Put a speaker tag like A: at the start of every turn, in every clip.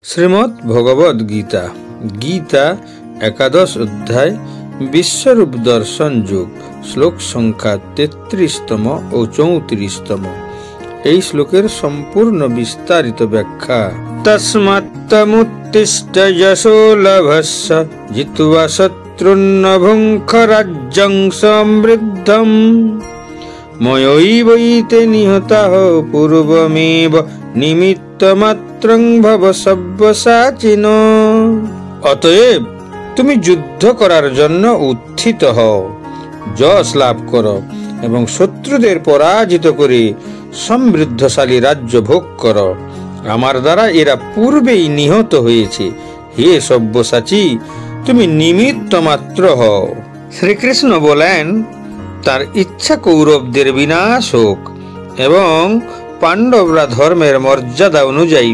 A: শ্রীমদ্ ভগবদ গীতা গীতা একাদশ অধ্যায় বিশ্বরূপ দর্শন যোগ শ্লোক সংখ্যা 33তম ও 34তম। এই শ্লোকের সম্পূর্ণ বিস্তারিত ব্যাখ্যা। তস্মাত্তমুত্তিষ্ঠ যশো লভস্য জিত্বা শত্রুন্ন ভুঙ্ক্ষ রাজ্যং সমৃদ্ধম ময়ৈবৈতে নিহতাঃ পূর্বমেব নিমিত্তমাত্রং ভব সব্যসাচিনো। অতএব তুমি যুদ্ধ করার জন্য উত্থিত হও, যশ লাভ করো এবং শত্রুদের পরাজিত করে সমৃদ্ধশালী রাজ্য ভোগ করো। আমার দ্বারা এরা পূর্বেই নিহত হয়েছে। হে সব্যসাচী, তুমি নিমিত্ত মাত্র হও। শ্রীকৃষ্ণ বলেন, তার ইচ্ছা কৌরবদের বিনাশ হোক এবং পাণ্ডবরা ধর্মের মর্যাদা অনুযায়ী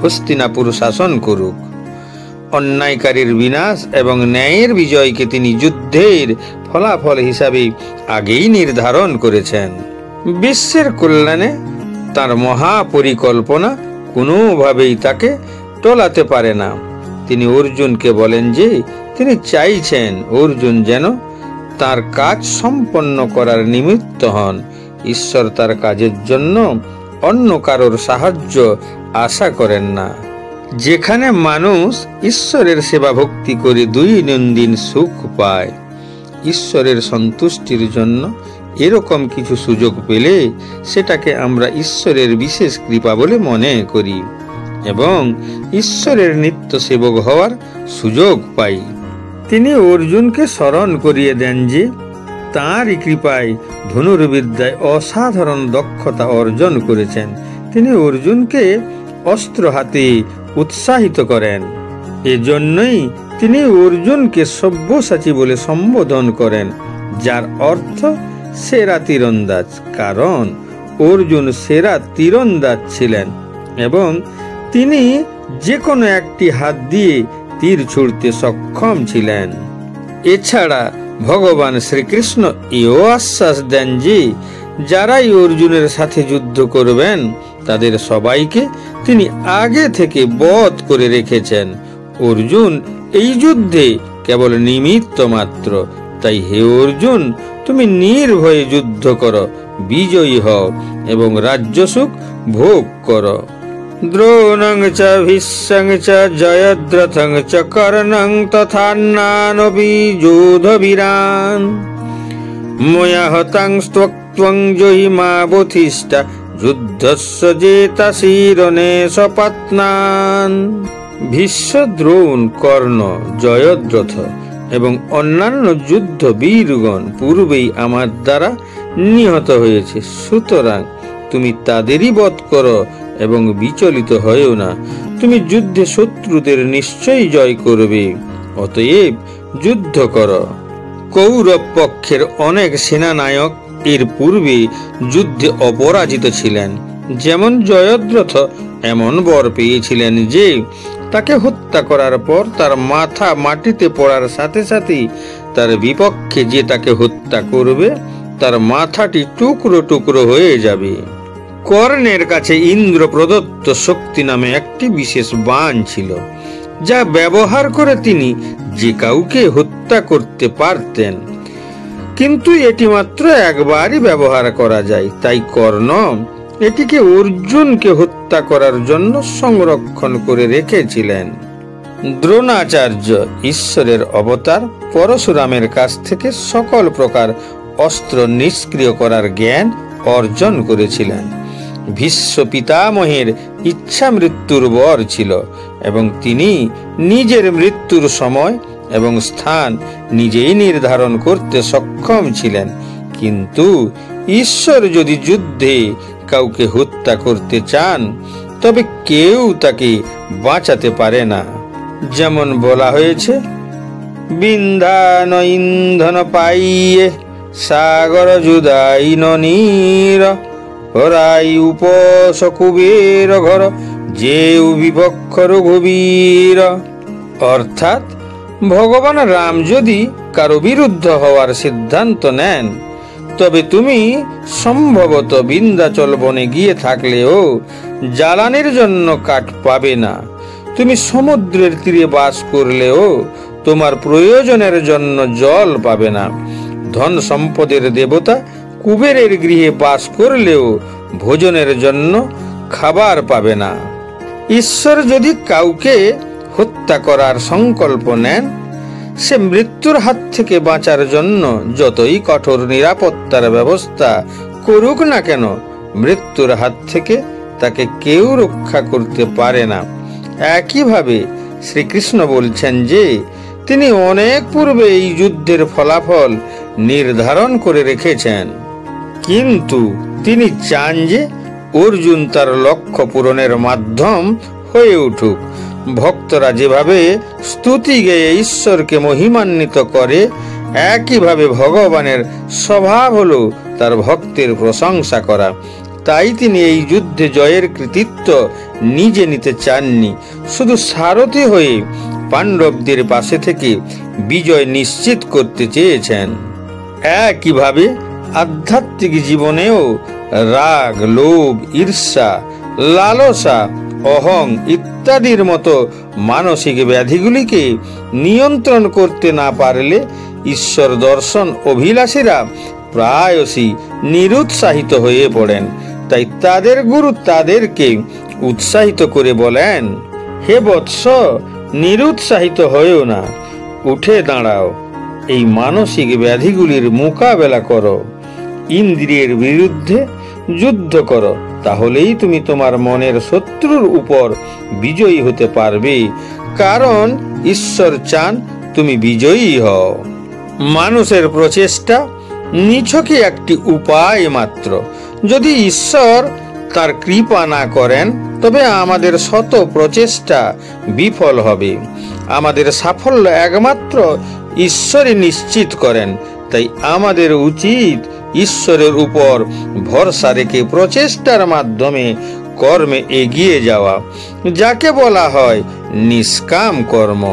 A: হস্তিনাপুর শাসন করুক। অন্যায়কারীর বিনাশ এবং ন্যায়ের বিজয়কে তিনি যুদ্ধের ফলাফল হিসাবে আগেই নির্ধারণ করেছেন। বিশ্বের কল্যাণে তার মহাপরিকল্পনা কোনোভাবেই তাকে টলাতে পারে না। তিনি অর্জুনকে বলেন যে তিনি চাইছেন অর্জুন যেন তার কাজ সম্পন্ন করার নিমিত্ত হন। ঈশ্বর তার কাজের জন্য অন্য কারোর সাহায্য আশা করেন না। যেখানে মানুষ ঈশ্বরের সেবা ভক্তি করে দৈনন্দিন সুখ পায়, ঈশ্বরের সন্তুষ্টির জন্য এরকম কিছু সুযোগ পেলে সেটাকে আমরা ঈশ্বরের বিশেষ কৃপা বলে মনে করি এবং ঈশ্বরের নিত্য সেবক হওয়ার সুযোগ পাই। তিনি অর্জুনকে স্মরণ করিয়ে দেন যে তাঁরই কৃপায় ধনুর্বিদ্যায় অসাধারণ দক্ষতা অর্জন করেছেন। তিনি অর্জুনকে অস্ত্র হাতে উৎসাহিত করেন। এজন্যই তিনি অর্জুনকে সব্যসাচী বলে সম্বোধন করেন, যার অর্থ সেরা তীরন্দাজ। কারণ অর্জুন সেরা তীরন্দাজ ছিলেন এবং তিনি যে কোনো একটি হাত দিয়ে তীর ছুঁড়তে সক্ষম ছিলেন। এছাড়া ভগবান শ্রীকৃষ্ণ এও আশ্বাস দেন যে যারাই অর্জুনের সাথে যুদ্ধ করবেন তাদের সবাইকে তিনি আগে থেকে বধ করে রেখেছেন। অর্জুন এই যুদ্ধে কেবল নিমিত্ত মাত্র। তাই হে অর্জুন, তুমি নির্ভয়ে যুদ্ধ করো, বিজয়ী হও এবং রাজ্যসুখ ভোগ করো। দ্রোণং চ ভীষ্মং চ জয়দ্রথং চ কর্ণং তথান্যানপি যোধবীরান ময়া হতাং স্ত্বং জহিমা বথিষ্ঠ যুদ্ধস্য জেতাসি রণে সপত্নান। ভীষ্ম, দ্রোণ, কর্ণ, জয়দ্রথ এবং অন্যান্য যুদ্ধ বীরগণ পূর্বেই আমার দ্বারা নিহত হয়েছে। সুতরাং তুমি তাদেরই বধ করো এবং বিচলিত হয়েও না। তুমি যুদ্ধে শত্রুদের নিশ্চয়ই জয় করবে। অতএব যুদ্ধ করো। কৌরব পক্ষের অনেক সেনানায়ক এর পূর্বে যুদ্ধে অপরাজিত ছিলেন। যেমন জয়দ্রথ এমন বর পেয়েছিলেন যে তাকে হত্যা করার পর তার মাথা মাটিতে পড়ার সাথে সাথেই তার বিপক্ষে যে তাকে হত্যা করবে তার মাথাটি টুকরো টুকরো হয়ে যাবে। কর্ণের কাছে ইন্দ্র প্রদত্ত শক্তি নামে একটি বিশেষ বাণ ছিল, যা ব্যবহার করে তিনি যে কাউকে হত্যা করতে পারতেন। কিন্তু এটি মাত্র একবারই ব্যবহার করা যায়। তাই কর্ণ এটিকে অর্জুনকে হত্যা করার জন্য সংরক্ষণ করে রেখেছিলেন। দ্রোণাচার্য ঈশ্বরের অবতার পরশুরামের কাছ থেকে সকল প্রকার অস্ত্র নিষ্ক্রিয় করার জ্ঞান অর্জন করেছিলেন। ভীষ্ম পিতামহের ইচ্ছা মৃত্যুর বর ছিল এবং তিনি নিজের মৃত্যুর সময় এবং স্থান নিজেই নির্ধারণ করতে সক্ষম ছিলেন। কিন্তু ঈশ্বর যদি যুদ্ধে কাউকে হত্যা করতে চান তবে কেউ তাকে বাঁচাতে পারে না। যেমন বলা হয়েছে, বিন্ধান ইন্ধন পাইয়ে সাগর জুদাইন নীর হরাই উপস কুবের ঘর যে বিপক্ষ রঘুবীর। অর্থাৎ ভগবান রাম যদি কারো বিরুদ্ধ হওয়ার সিদ্ধান্ত নেন তবে তুমি সম্ভবত বিন্ধ্যাচল বনে গিয়ে থাকলেও জ্বালানির জন্য কাঠ পাবে না। তুমি সমুদ্রের তীরে বাস করলেও তোমার প্রয়োজনের জন্য জল পাবে না। ধন সম্পদের দেবতা কুবেরের গৃহে বাস করলেও ভোজনের জন্য খাবার পাবে না। ঈশ্বর যদি কাউকে হত্যা করার সংকল্প নেন, সে মৃত্যুর হাত থেকে বাঁচার জন্য যতই কঠোর নিরাপত্তার ব্যবস্থা করুক না কেন, মৃত্যুর হাত থেকে তাকে কেউ রক্ষা করতে পারে না। একইভাবে শ্রীকৃষ্ণ বলছেন যে তিনি অনেক পূর্বে এই যুদ্ধের ফলাফল নির্ধারণ করে রেখেছেন, কিন্তু তিনি চান যে অর্জুন তার লক্ষ্য পূরণের মাধ্যম হয়ে উঠুক। ভক্তরা যেভাবে স্তুতি গেয়ে ঈশ্বরকে মহিমান্বিত করে, একইভাবে ভগবানের স্বভাব হলো তার ভক্তের প্রশংসা করা। তাই তিনি এই যুদ্ধে জয়ের কৃতিত্ব নিজে নিতে চাননি, শুধু সারথি হয়ে পাণ্ডবদের পাশে থেকে বিজয় নিশ্চিত করতে চেয়েছেন। একইভাবে আধ্যাত্মিক জীবনেও রাগ, লোভ, ঈর্ষা, লালসা, অহং ইত্যাদির মতো মানসিক ব্যাধিগুলিকে নিয়ন্ত্রণ করতে না পারলে ঈশ্বর দর্শন অভিলাষীরা প্রায়শই নিরুৎসাহিত হয়ে পড়েন। তাই তাদের গুরু তাদেরকে উৎসাহিত করে বলেন, হে বৎস, নিরুৎসাহিত হয়েও না, উঠে দাঁড়াও, এই মানসিক ব্যাধিগুলির মোকাবেলা করো, ইন্দ্রিয়ের বিরুদ্ধে যুদ্ধ করো, তাহলেই তুমি তোমার মনের শত্রুর উপর বিজয়ী হতে পারবে, কারণ ঈশ্বর চান তুমি বিজয়ী হও। মানুষের প্রচেষ্টা নিছকই একটি উপায় মাত্র। যদি ঈশ্বর তার কৃপা না করেন, তবে আমাদের শত প্রচেষ্টা বিফল হবে। আমাদের সাফল্য একমাত্র ঈশ্বরই নিশ্চিত করেন। তাই আমাদের উচিত ঈশ্বরের উপর ভরসা রেখে প্রচেষ্টার মাধ্যমে কর্মে এগিয়ে যাওয়া, যাকে বলা হয় নিষ্কাম কর্ম।